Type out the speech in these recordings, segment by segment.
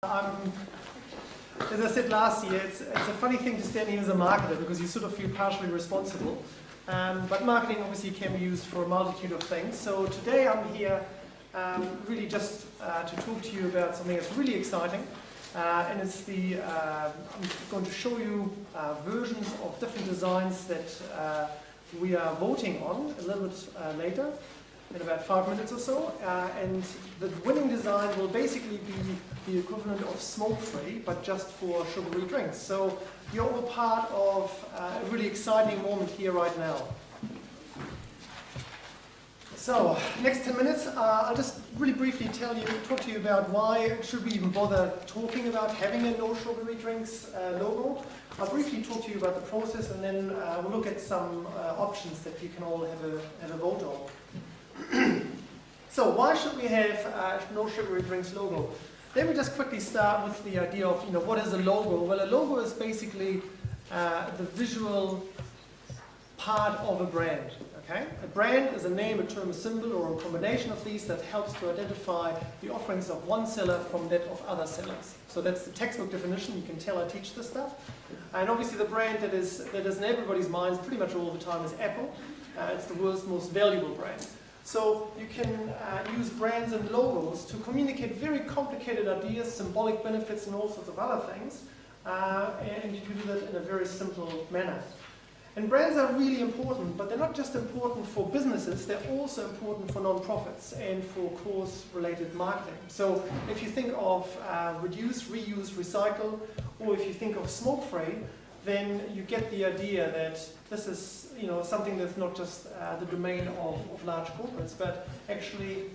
As I said last year, it's a funny thing to stand here as a marketer because you sort of feel partially responsible. But marketing obviously can be used for a multitude of things. So today I'm here really just to talk to you about something that's really exciting. And it's I'm going to show you versions of different designs that we are voting on a little bit later, in about 5 minutes or so. And the winning design will basically be the equivalent of smoke-free, but just for sugary drinks. So you're all part of a really exciting moment here right now. So, next 10 minutes, I'll just really briefly talk to you about why should we even bother talking about having a no sugary drinks logo. I'll briefly talk to you about the process, and then we'll look at some options that you can all have a vote on. So, why should we have a no sugary drinks logo? Let me just quickly start with the idea of what is a logo. Well, a logo is basically the visual part of a brand. Okay? A brand is a name, a term, a symbol, or a combination of these that helps to identify the offerings of one seller from that of other sellers. So that's the textbook definition. You can tell I teach this stuff. And obviously the brand that is in everybody's minds pretty much all the time is Apple. It's the world's most valuable brand. So you can use brands and logos to communicate very complicated ideas, symbolic benefits, and all sorts of other things. And you can do that in a very simple manner. And brands are really important, but they're not just important for businesses, they're also important for non-profits and for cause-related marketing. So if you think of reduce, reuse, recycle, or if you think of smoke-free, then you get the idea that this is something that's not just the domain of large corporates, but actually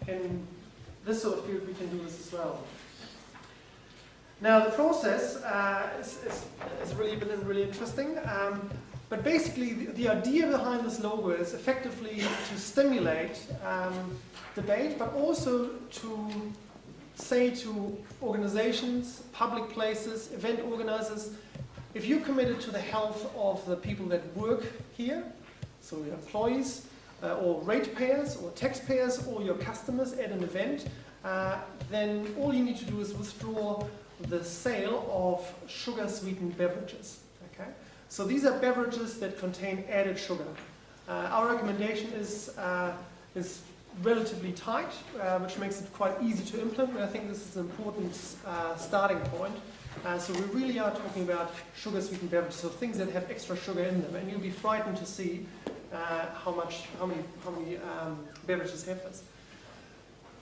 in this sort of field we can do this as well. Now the process has really been really interesting. But basically, the idea behind this logo is effectively to stimulate debate, but also to say to organizations, public places, event organizers, if you're committed to the health of the people that work here, so your employees, or ratepayers, or taxpayers, or your customers at an event, then all you need to do is withdraw the sale of sugar-sweetened beverages. Okay? So these are beverages that contain added sugar. Our recommendation is relatively tight, which makes it quite easy to implement. And I think this is an important starting point. So we really are talking about sugar-sweetened beverages, so things that have extra sugar in them. And you'll be frightened to see how many beverages have this.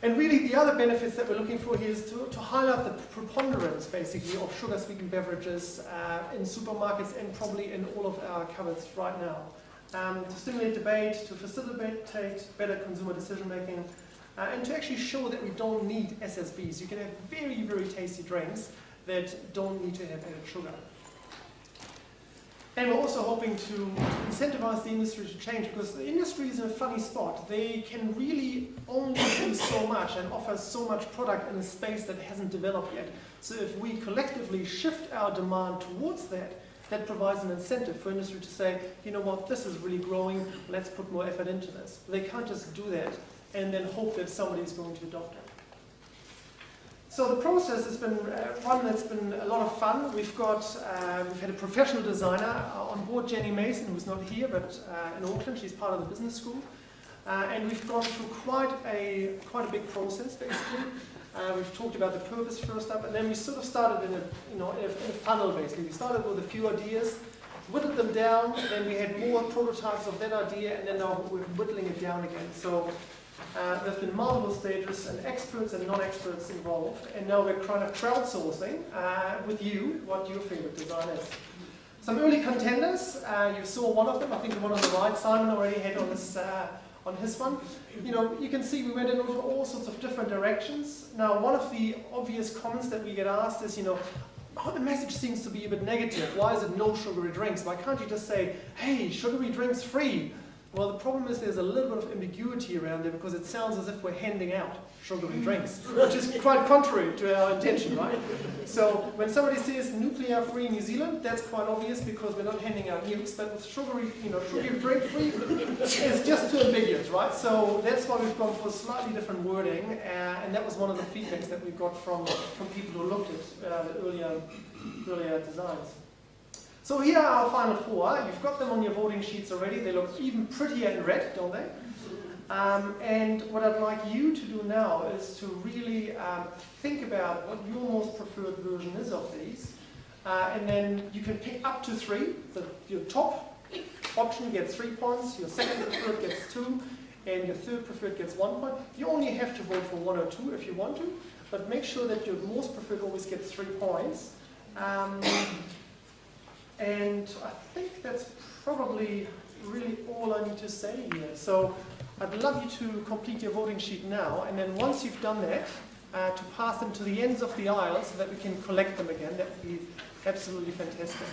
And really the other benefits that we're looking for here is to highlight the preponderance, basically, of sugar-sweetened beverages in supermarkets and probably in all of our cupboards right now. To stimulate debate, to facilitate better consumer decision-making, and to actually show that we don't need SSBs. You can have very, very tasty drinks that don't need to have added sugar. And we're also hoping to incentivize the industry to change, because the industry is in a funny spot. They can really only do so much and offer so much product in a space that hasn't developed yet. So if we collectively shift our demand towards that, that provides an incentive for industry to say, you know what, this is really growing, let's put more effort into this. They can't just do that and then hope that somebody's going to adopt it. So the process has been one that's been a lot of fun. We've had a professional designer on board, Jenny Mason, who's not here, but in Auckland. She's part of the business school, and we've gone through quite a big process. Basically, we've talked about the purpose first up, and then we sort of started in a funnel. Basically, we started with a few ideas, whittled them down, then we had more prototypes of that idea, and then now we're whittling it down again. So. There's been multiple stages and experts and non-experts involved, and now we're kind of crowdsourcing with you what your favorite design is. Some early contenders, you saw one of them, I think the one on the right, Simon already had on his one. You can see we went into all sorts of different directions. Now, one of the obvious comments that we get asked is, oh, the message seems to be a bit negative. Why is it no sugary drinks? Why can't you just say, hey, sugary drinks free? Well, the problem is there's a little bit of ambiguity around there because it sounds as if we're handing out sugary drinks, which is quite contrary to our intention, right? So when somebody says nuclear-free New Zealand, that's quite obvious because we're not handing out nukes, but with sugary, sugary drink-free, it's just too ambiguous, right? So that's why we've gone for slightly different wording, and that was one of the feedbacks that we got from people who looked at the earlier designs. So here are our final four. You've got them on your voting sheets already. They look even prettier in red, don't they? And what I'd like you to do now is to really think about what your most preferred version is of these. And then you can pick up to 3. Your top option gets 3 points, your second preferred gets 2, and your third preferred gets 1 point. You only have to vote for 1 or 2 if you want to, but make sure that your most preferred always gets 3 points. And I think that's probably really all I need to say here. So I'd love you to complete your voting sheet now, and then once you've done that, to pass them to the ends of the aisle so that we can collect them again. That would be absolutely fantastic.